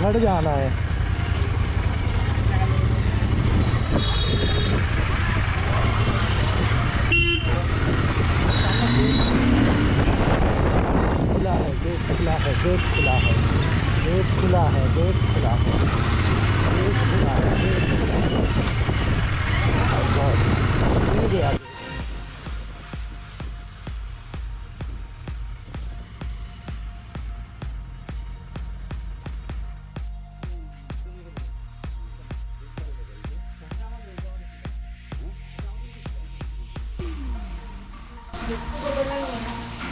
घर जाना है। खुला है, गेट खुला है, गेट खुला है, गेट खुला है, गेट खुला है, गेट खुला है, गेट खुला है।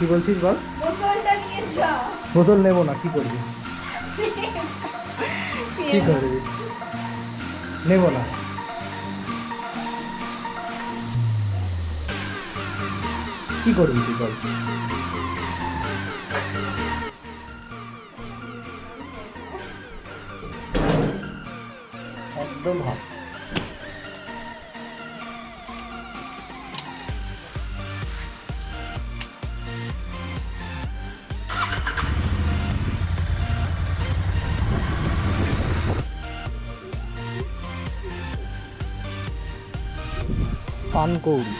কি বলছিস বল? বোতলটা নিয়ে যা। বোতল নেবো না, কি করবি? কি করবি? নেবো না। কি করবি তুই বল? একদম ভাব। পানকৌড়ি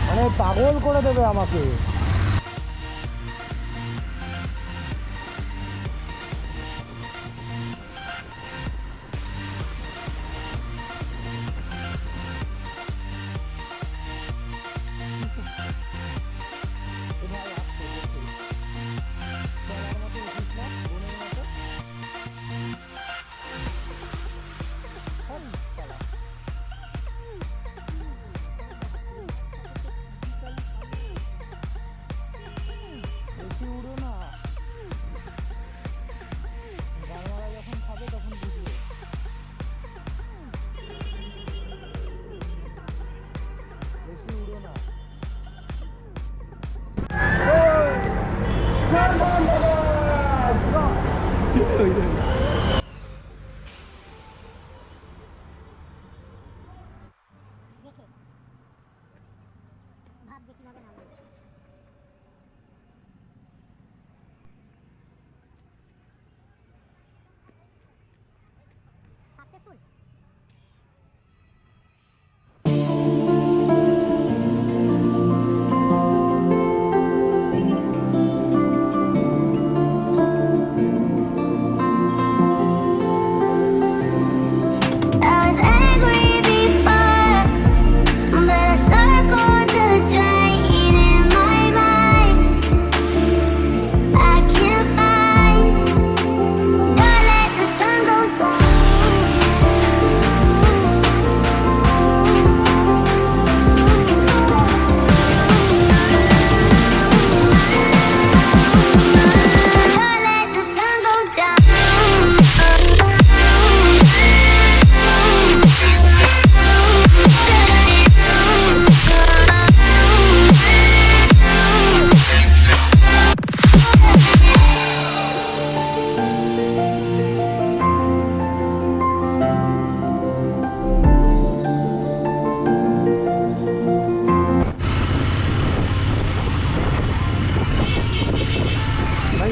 মানে পাগল করে দেবে আমাকে।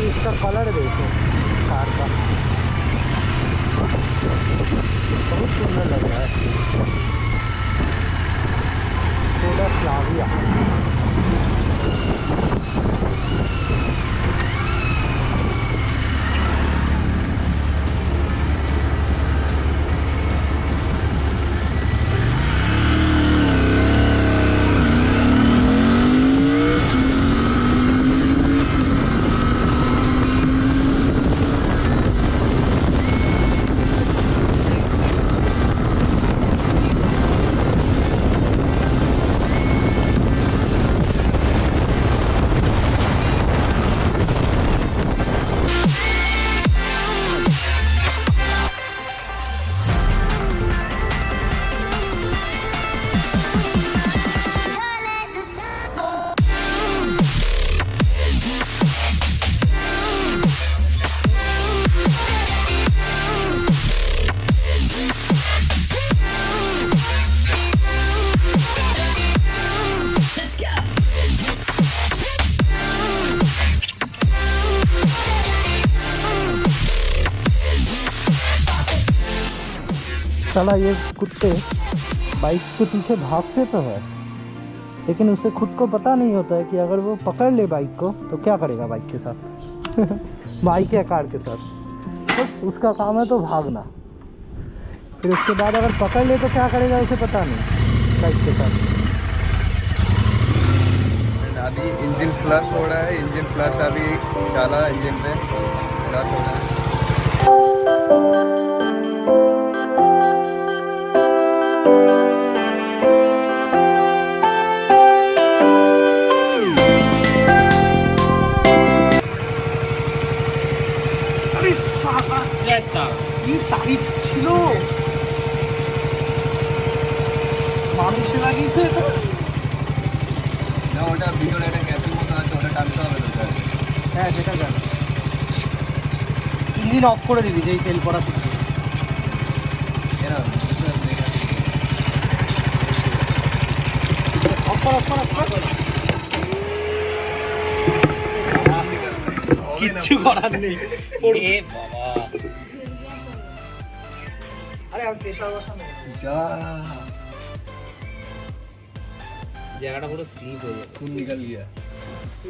इसका कलर देखो कार का। साला ये कुत्ते बाइक के पीछे भागते तो है, लेकिन उसे खुद को पता नहीं होता है कि अगर वो पकड़ ले बाइक को तो क्या करेगा बाइक के साथ बाइक या कार के साथ। बस उसका काम है तो भागना, फिर उसके बाद अगर पकड़ ले तो क्या करेगा उसे पता नहीं बाइक के साथ। अभी इंजन फ्लश हो रहा है, इंजन फ्लश अभी डाला इंजन पे फ्लश हो रहा है। তারিখ ছিল মানুষে লাগিয়েছে এটা না, ওটা ভিডিওর একটা গ্যাপের মতো আছে, ওটা টানতে হবে তো। হ্যাঁ সেটা জানি। ইঞ্জিন অফ করে দিবি যেই তেল পড়া শিখবি। কিচ্ছু করার নেই। আরে আমি প্রেসার বসানো যা জায়গাটা পুরো স্লিপ হয়ে যাবে। খুন নিকাল গিয়া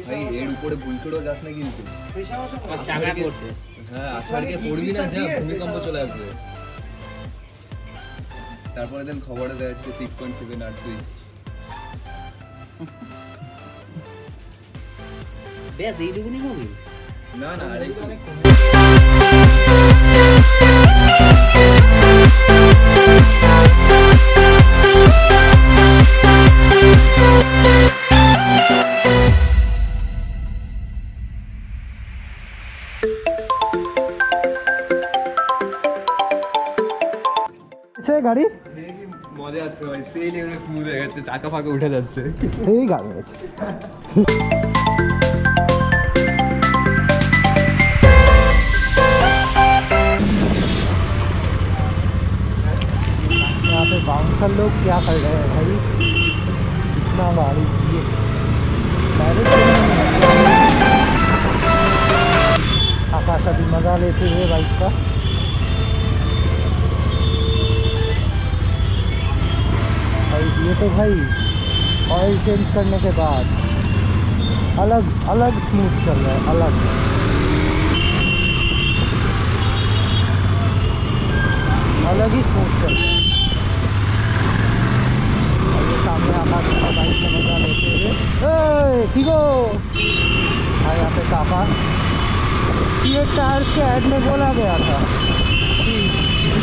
ভাই, এর উপরে ভুল করেও যাস না কিন্তু। প্রেসার বসানো চাকা করছে। হ্যাঁ, আজকে পড়বি না, যা ভূমিকম্প চলে আসবে। তারপরে দেন খবরে দেওয়া যাচ্ছে 6.7 আর্থকুইক। বেশ এইটুকুনি হবে না না, আরে গাড়ি মজা আসছে ভাই, সেই লেভেলে স্মুথ হয়ে গেছে, চাকা ফাঁকা উঠে যাচ্ছে। এই গাড়ি আছে। यहाँ पे बाउंसर लोग क्या कर रहे हैं भाई, इतना गाड़ी ये आकाश अभी मजा लेते हुए बाइक का। ये तो भाई ऑयल चेंज करने के बाद अलग अलग स्मूथ चल रहा है, अलग अलग ही स्मूथ चल रहा है। और ये सामने आकाश का बाइक से मजा लेते हुए ठीक हो भाई। यहाँ पे काका ये टायर्स के ऐड में बोला गया था कि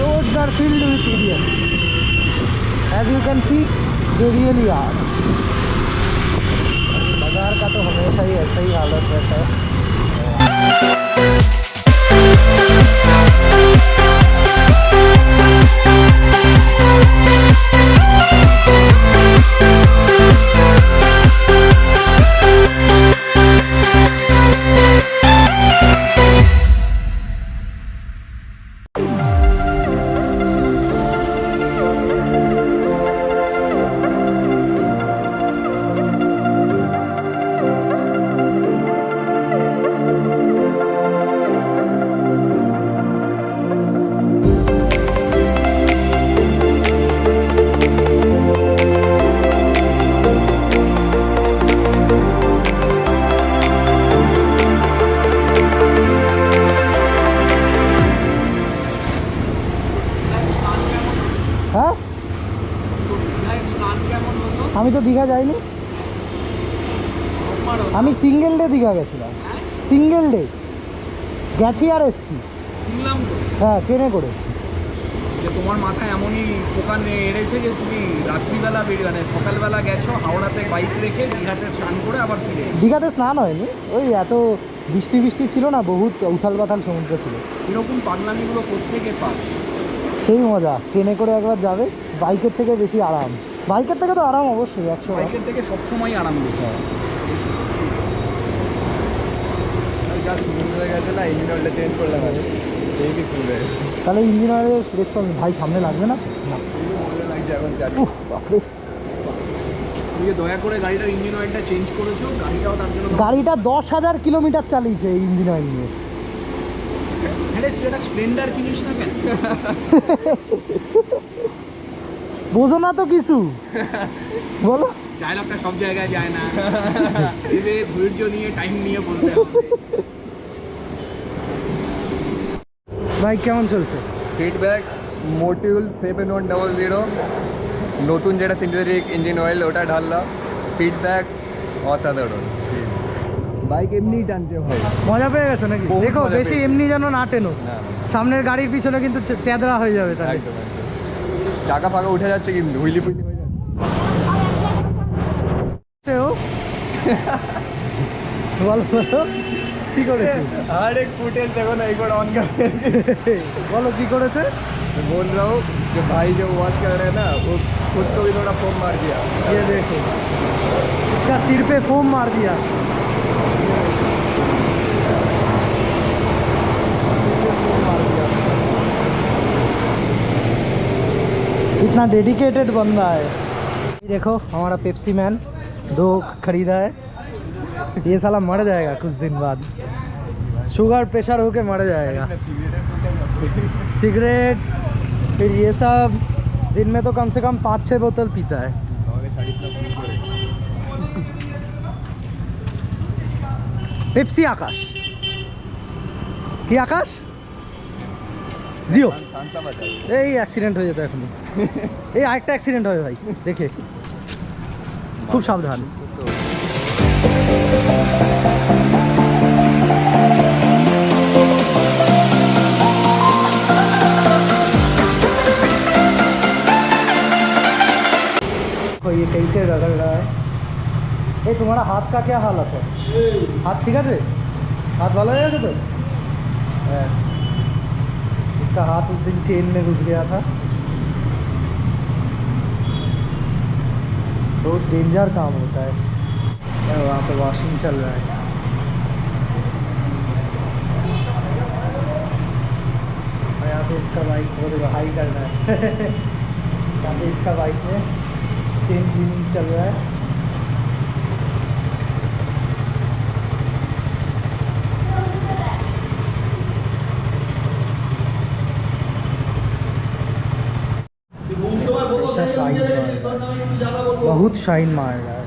roads are filled with idiots. As you can see, they really are. बाजार का तो हमेशा ही ऐसा ही हालत रहता है। আমি তো দীঘা যাইনি, আমি সিঙ্গেল ডে দীঘা গেছিলাম। সিঙ্গেল ডে গেছি আর এসছি। শুনলাম তো হ্যাঁ, ট্রেনে করে। যে তোমার মাথায় এমনই পোকা এড়েছে যে তুমি রাত্রিবেলা বেরিয়ে মানে সকালবেলা গেছো হাওড়াতে বাইক রেখে দীঘাতে স্নান করে আবার ফিরে। দীঘাতে স্নান হয়নি, ওই এত বৃষ্টি বৃষ্টি ছিল না, বহুত উথাল পাথাল সমুদ্র ছিল। এরকম পাগলামিগুলো কোত্থেকে পাস? সেই মজা, ট্রেনে করে একবার যাবে, বাইকের থেকে বেশি আরাম। বাইকের থেকে তো আরাম অবশ্যই, 100। বাইকের থেকে সবসময় আরাম দিতে হয়। যা স্মুথ হয়ে গেছে না, ইঞ্জিন অয়েলটা চেঞ্জ করলে হবে, এই কি খুলে। তাহলে ইঞ্জিন অয়েলের রেসপন্স ভাই সামনে লাগবে না? না, মজা লাগছে এখন জানি। উফ বাপরে, তুমি দয়া করে গাড়িটার ইঞ্জিন অয়েলটা চেঞ্জ করেছো, গাড়িটাও তার জন্য। গাড়িটা 10,000 কিলোমিটার চালিয়েছে এই ইঞ্জিন অয়েল নিয়ে। আরে তুই একটা স্প্লেন্ডার কিনিস না কেন? বোঝো না তো কিছু, বলো। ডায়লগটা সব জায়গায় যায় না, এবে ধৈর্য নিয়ে টাইম নিয়ে বলতে হবে। বাইক কেমন চলছে? ফিডব্যাক মোটিউল 7100 নতুন যেটা সিনথেটিক ইঞ্জিন অয়েল ওটা ঢাললাম। ফিডব্যাক অসাধারণ। বাইক এমনিই টানছে ভাই। মজা পেয়ে গেছো নাকি? বহুত দেখো মজা বেশি পেয়েছি। এমনি যেন না টেনো, না সামনের গাড়ির পিছনে কিন্তু চেদরা হয়ে যাবে তাহলে। একদম একদম। চাকা ফাঁকা উঠে যাচ্ছে কিন্তু হুইলি ফুইলি হয়ে যাচ্ছে। ও বলো বলো, কি করেছে? हर एक फुटेज देखो ना एक बार ऑन करके বলো কি করেছে? मैं बोल रहा हूँ कि भाई जो वॉच कर रहे हैं ना वो खुद को भी थोड़ा फोम मार दिया। ये देखो, इसका सिर पे फोम मार दिया। इतना डेडिकेटेड बंदा है। देखो हमारा पेप्सी मैन 2 खरीदा है, ये साला मर जाएगा कुछ दिन बाद, शुगर प्रेशर होके मर जाएगा। सिगरेट फिर ये सब, दिन में तो कम से कम 5-6 बोतल पीता है। पेप्सी आकाश কি আকাশ জিও এই অ্যাক্সিডেন্ট হয়ে যেত এখন। এই আরেকটা অ্যাক্সিডেন্ট হবে ভাই, দেখে খুব সাবধান। तो ये कैसे रगड़ रहा है? ये तुम्हारा हाथ का क्या हालत है? हाथ ठीक है? हाथ वाला है तो बस। इसका हाथ उस दिन चेन में घुस गया था। बहुत डेंजर काम होता है। वहाँ पे वॉशिंग चल रहा है। और यहाँ पे इसका बाइक बहुत हाई कर रहा है। यहाँ पे इसका बाइक में चेन क्लीनिंग चल रहा है। बहुत शाइन मार रहा है।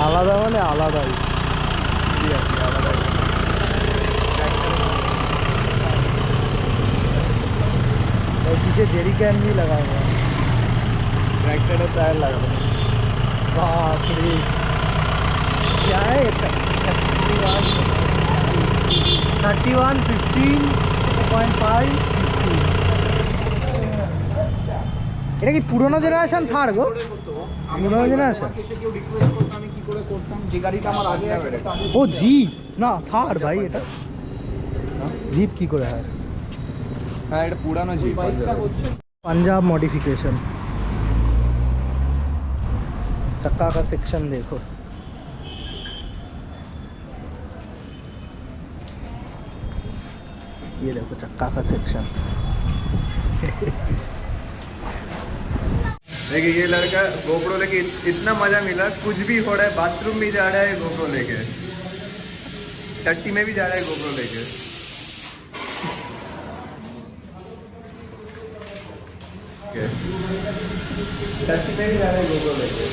আলাদা মানে আলাদাই। पीछे जेरी कैन भी लगा हुआ है, ट्रैक्टर का टायर लगा हुआ है। बाप रे क्या है? 31 15.5 এটা কি পুরোনো জেনারেশন থার গো? পুরোনো জেনারেশন কেউ রিকোয়েস্ট করতো আমি কি করে করতাম, যে গাড়িটা আমার আগে আছে ও জিপ না থার ভাই, এটা জিপ কি করে হয়? হ্যাঁ এটা পুরানো জিপ। বাইকটা হচ্ছে पंजाब मॉडिफिकेशन। चक्का का सेक्शन देखो, ये देखो चक्का का सेक्शन। देखिए ये लड़का गोप्रो लेके इतना मजा मिला, कुछ भी हो रहा है, बाथरूम में जा रहा है गोप्रो लेके, टट्टी में भी जा रहा है गोप्रो लेके। टट्टी में भी जा रहा है गोप्रो लेके।